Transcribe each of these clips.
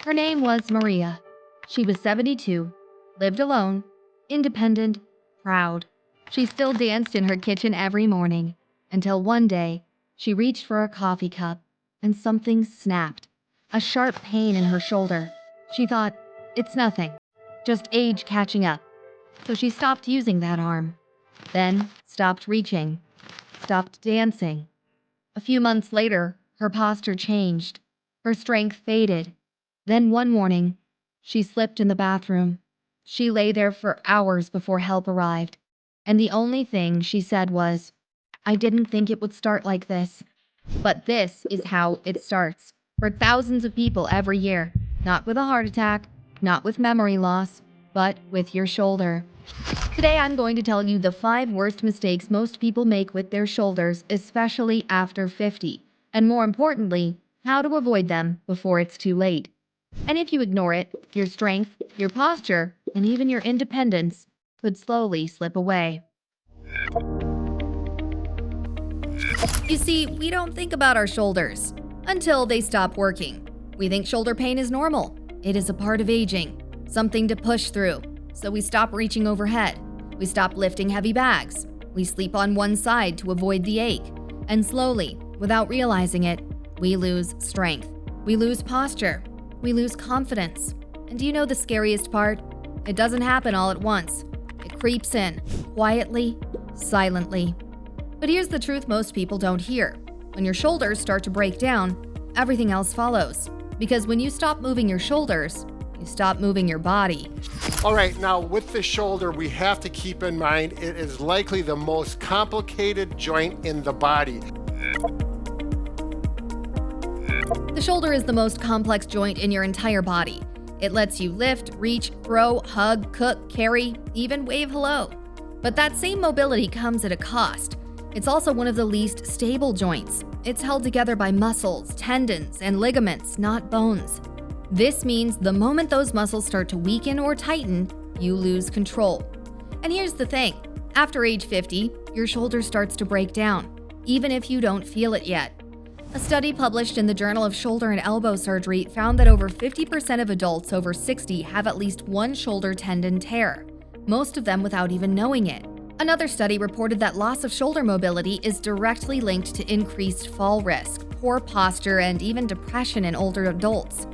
Her name was Maria. She was 72, lived alone, independent, proud. She still danced in her kitchen every morning, until one day, she reached for a coffee cup, and something snapped. A sharp pain in her shoulder. She thought, it's nothing, just age catching up. So she stopped using that arm. Then stopped reaching, stopped dancing. A few months later, her posture changed. Her strength faded. Then one morning, she slipped in the bathroom. She lay there for hours before help arrived. And the only thing she said was, I didn't think it would start like this. But this is how it starts. For thousands of people every year. Not with a heart attack, not with memory loss, but with your shoulder. Today I'm going to tell you the 5 worst mistakes most people make with their shoulders, especially after 50. And more importantly, how to avoid them before it's too late. And if you ignore it, your strength, your posture, and even your independence could slowly slip away. You see, we don't think about our shoulders until they stop working. We think shoulder pain is normal. It is a part of aging, something to push through. So we stop reaching overhead. We stop lifting heavy bags. We sleep on one side to avoid the ache. And slowly, without realizing it, we lose strength. We lose posture. We lose confidence. And do you know the scariest part? It doesn't happen all at once. It creeps in, quietly, silently. But here's the truth most people don't hear. When your shoulders start to break down, everything else follows. Because when you stop moving your shoulders, you stop moving your body. All right, now with the shoulder, we have to keep in mind it is likely the most complicated joint in the body. The shoulder is the most complex joint in your entire body. It lets you lift, reach, throw, hug, cook, carry, even wave hello. But that same mobility comes at a cost. It's also one of the least stable joints. It's held together by muscles, tendons, and ligaments, not bones. This means the moment those muscles start to weaken or tighten, you lose control. And here's the thing, after age 50, your shoulder starts to break down, even if you don't feel it yet. A study published in the Journal of Shoulder and Elbow Surgery found that over 50% of adults over 60 have at least one shoulder tendon tear, most of them without even knowing it. Another study reported that loss of shoulder mobility is directly linked to increased fall risk, poor posture, and even depression in older adults.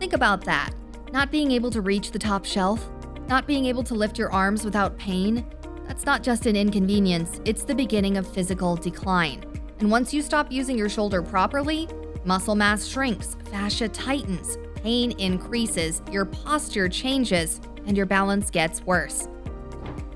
Think about that. Not being able to reach the top shelf, not being able to lift your arms without pain, that's not just an inconvenience, it's the beginning of physical decline. And once you stop using your shoulder properly, muscle mass shrinks, fascia tightens, pain increases, your posture changes, and your balance gets worse.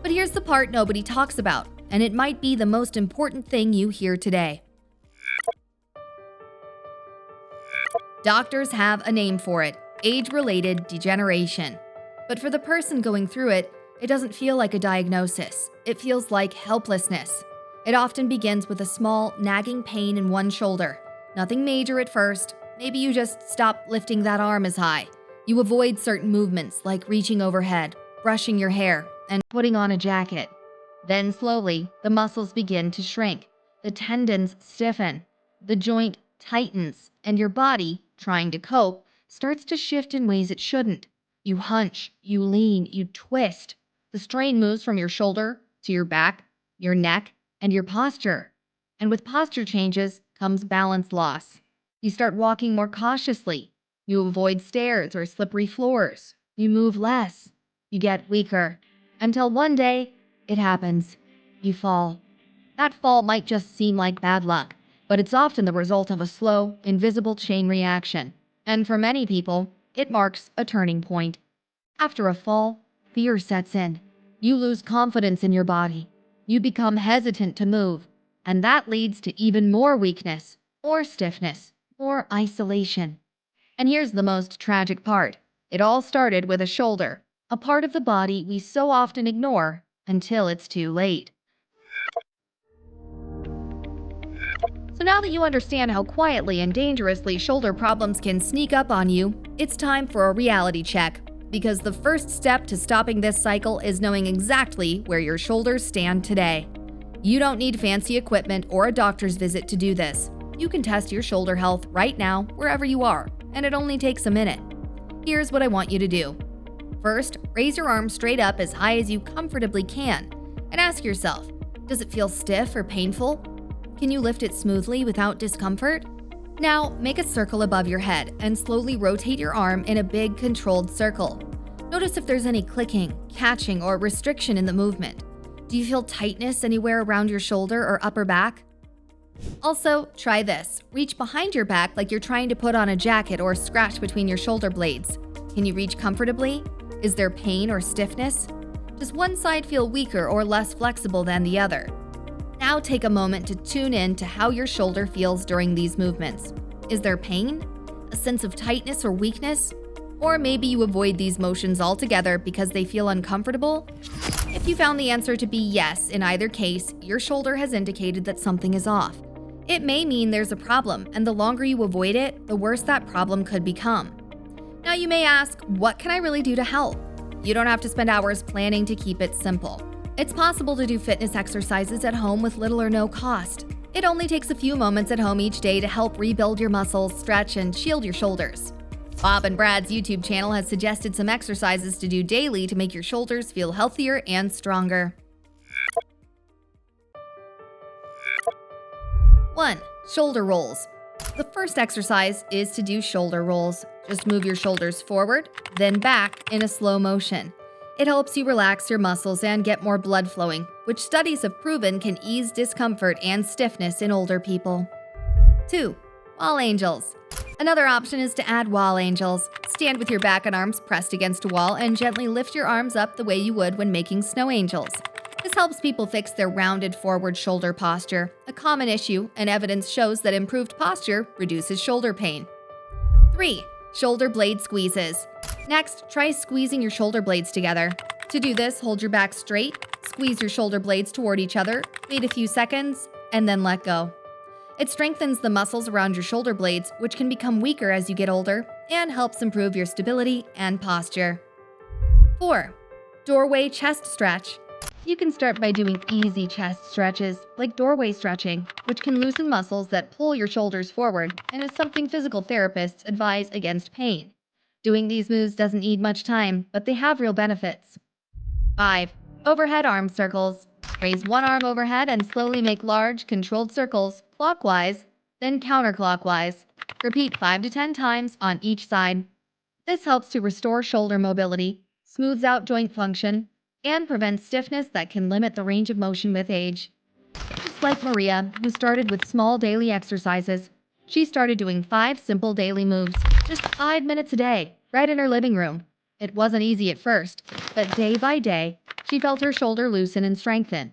But here's the part nobody talks about, and it might be the most important thing you hear today. Doctors have a name for it, age-related degeneration. But for the person going through it, it doesn't feel like a diagnosis. It feels like helplessness. It often begins with a small, nagging pain in one shoulder. Nothing major at first. Maybe you just stop lifting that arm as high. You avoid certain movements like reaching overhead, brushing your hair, and putting on a jacket. Then slowly, the muscles begin to shrink. The tendons stiffen. The joint tightens, and your body, trying to cope, starts to shift in ways it shouldn't. You hunch, you lean, you twist. The strain moves from your shoulder to your back, your neck, and your posture. And with posture changes comes balance loss. You start walking more cautiously. You avoid stairs or slippery floors. You move less. You get weaker. Until one day, it happens. You fall. That fall might just seem like bad luck, but it's often the result of a slow, invisible chain reaction. And for many people, it marks a turning point. After a fall, fear sets in. You lose confidence in your body. You become hesitant to move, and that leads to even more weakness, or stiffness, or isolation. And here's the most tragic part. It all started with a shoulder, a part of the body we so often ignore until it's too late. So now that you understand how quietly and dangerously shoulder problems can sneak up on you, it's time for a reality check. Because the first step to stopping this cycle is knowing exactly where your shoulders stand today. You don't need fancy equipment or a doctor's visit to do this. You can test your shoulder health right now, wherever you are, and it only takes a minute. Here's what I want you to do. First, raise your arms straight up as high as you comfortably can, and ask yourself, does it feel stiff or painful? Can you lift it smoothly without discomfort? Now, make a circle above your head and slowly rotate your arm in a big, controlled circle. Notice if there's any clicking, catching, or restriction in the movement. Do you feel tightness anywhere around your shoulder or upper back? Also, try this. Reach behind your back like you're trying to put on a jacket or scratch between your shoulder blades. Can you reach comfortably? Is there pain or stiffness? Does one side feel weaker or less flexible than the other? Now take a moment to tune in to how your shoulder feels during these movements. Is there pain? A sense of tightness or weakness? Or maybe you avoid these motions altogether because they feel uncomfortable? If you found the answer to be yes in either case, your shoulder has indicated that something is off. It may mean there's a problem, and the longer you avoid it, the worse that problem could become. Now you may ask, what can I really do to help? You don't have to spend hours planning to keep it simple. It's possible to do fitness exercises at home with little or no cost. It only takes a few moments at home each day to help rebuild your muscles, stretch, and shield your shoulders. Bob and Brad's YouTube channel has suggested some exercises to do daily to make your shoulders feel healthier and stronger. 1. Shoulder rolls. The first exercise is to do shoulder rolls. Just move your shoulders forward, then back in a slow motion. It helps you relax your muscles and get more blood flowing, which studies have proven can ease discomfort and stiffness in older people. 2. Wall angels. Another option is to add wall angels. Stand with your back and arms pressed against a wall and gently lift your arms up the way you would when making snow angels. This helps people fix their rounded forward shoulder posture, a common issue, and evidence shows that improved posture reduces shoulder pain. 3. Shoulder blade squeezes. Next, try squeezing your shoulder blades together. To do this, hold your back straight, squeeze your shoulder blades toward each other, wait a few seconds, and then let go. It strengthens the muscles around your shoulder blades, which can become weaker as you get older, and helps improve your stability and posture. 4. Doorway chest stretch. You can start by doing easy chest stretches, like doorway stretching, which can loosen muscles that pull your shoulders forward and is something physical therapists advise against pain. Doing these moves doesn't need much time, but they have real benefits. 5. Overhead arm circles. Raise one arm overhead and slowly make large, controlled circles, clockwise, then counterclockwise. Repeat 5 to 10 times on each side. This helps to restore shoulder mobility, smooths out joint function, and prevents stiffness that can limit the range of motion with age. Just like Maria, who started with small daily exercises, she started doing 5 simple daily moves, just 5 minutes a day, right in her living room. It wasn't easy at first, but day by day, she felt her shoulder loosen and strengthen.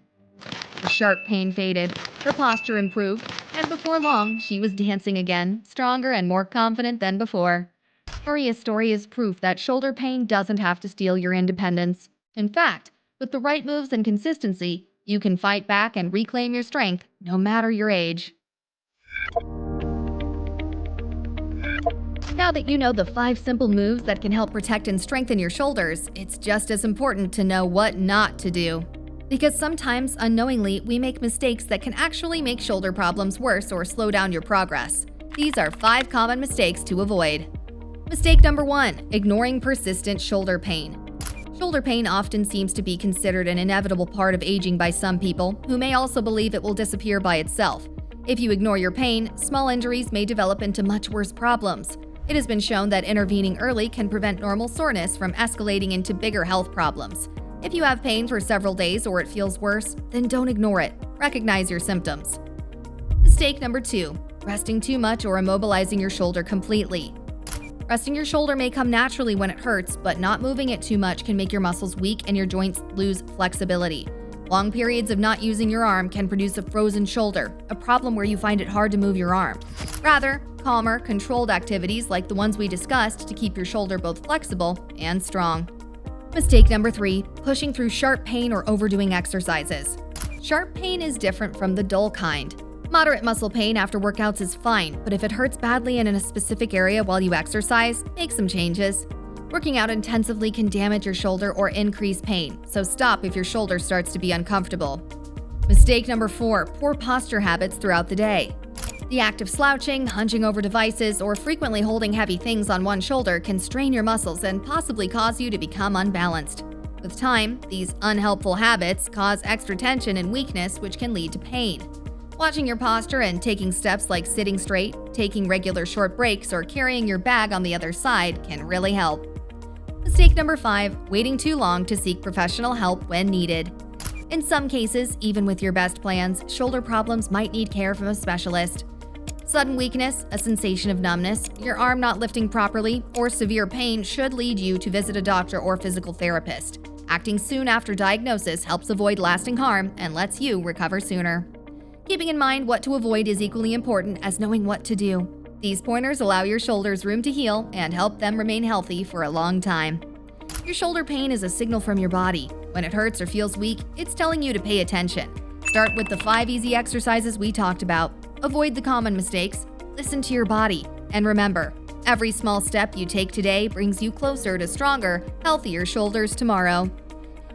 The sharp pain faded, her posture improved, and before long, she was dancing again, stronger and more confident than before. Maria's story is proof that shoulder pain doesn't have to steal your independence. In fact, with the right moves and consistency, you can fight back and reclaim your strength, no matter your age. Now that you know the 5 simple moves that can help protect and strengthen your shoulders, it's just as important to know what not to do. Because sometimes, unknowingly, we make mistakes that can actually make shoulder problems worse or slow down your progress. These are 5 common mistakes to avoid. Mistake number 1, ignoring persistent shoulder pain. Shoulder pain often seems to be considered an inevitable part of aging by some people, who may also believe it will disappear by itself. If you ignore your pain, small injuries may develop into much worse problems. It has been shown that intervening early can prevent normal soreness from escalating into bigger health problems. If you have pain for several days or it feels worse, then don't ignore it. Recognize your symptoms. Mistake number 2, resting too much or immobilizing your shoulder completely. Resting your shoulder may come naturally when it hurts, but not moving it too much can make your muscles weak and your joints lose flexibility. Long periods of not using your arm can produce a frozen shoulder, a problem where you find it hard to move your arm. Rather, calmer, controlled activities like the ones we discussed to keep your shoulder both flexible and strong. Mistake number 3, pushing through sharp pain or overdoing exercises. Sharp pain is different from the dull kind. Moderate muscle pain after workouts is fine, but if it hurts badly and in a specific area while you exercise, make some changes. Working out intensively can damage your shoulder or increase pain, so stop if your shoulder starts to be uncomfortable. Mistake number 4, poor posture habits throughout the day. The act of slouching, hunching over devices, or frequently holding heavy things on one shoulder can strain your muscles and possibly cause you to become unbalanced. With time, these unhelpful habits cause extra tension and weakness, which can lead to pain. Watching your posture and taking steps like sitting straight, taking regular short breaks, or carrying your bag on the other side can really help. Mistake number 5, waiting too long to seek professional help when needed. In some cases, even with your best plans, shoulder problems might need care from a specialist. Sudden weakness, a sensation of numbness, your arm not lifting properly, or severe pain should lead you to visit a doctor or physical therapist. Acting soon after diagnosis helps avoid lasting harm and lets you recover sooner. Keeping in mind what to avoid is equally important as knowing what to do. These pointers allow your shoulders room to heal and help them remain healthy for a long time. Your shoulder pain is a signal from your body. When it hurts or feels weak, it's telling you to pay attention. Start with the 5 easy exercises we talked about. Avoid the common mistakes. Listen to your body. And remember, every small step you take today brings you closer to stronger, healthier shoulders tomorrow.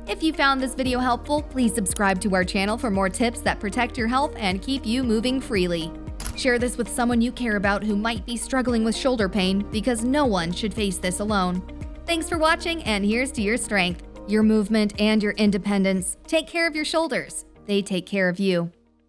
If you found this video helpful, please subscribe to our channel for more tips that protect your health and keep you moving freely. Share this with someone you care about who might be struggling with shoulder pain, because no one should face this alone. Thanks for watching, and here's to your strength, your movement, and your independence. Take care of your shoulders. They take care of you.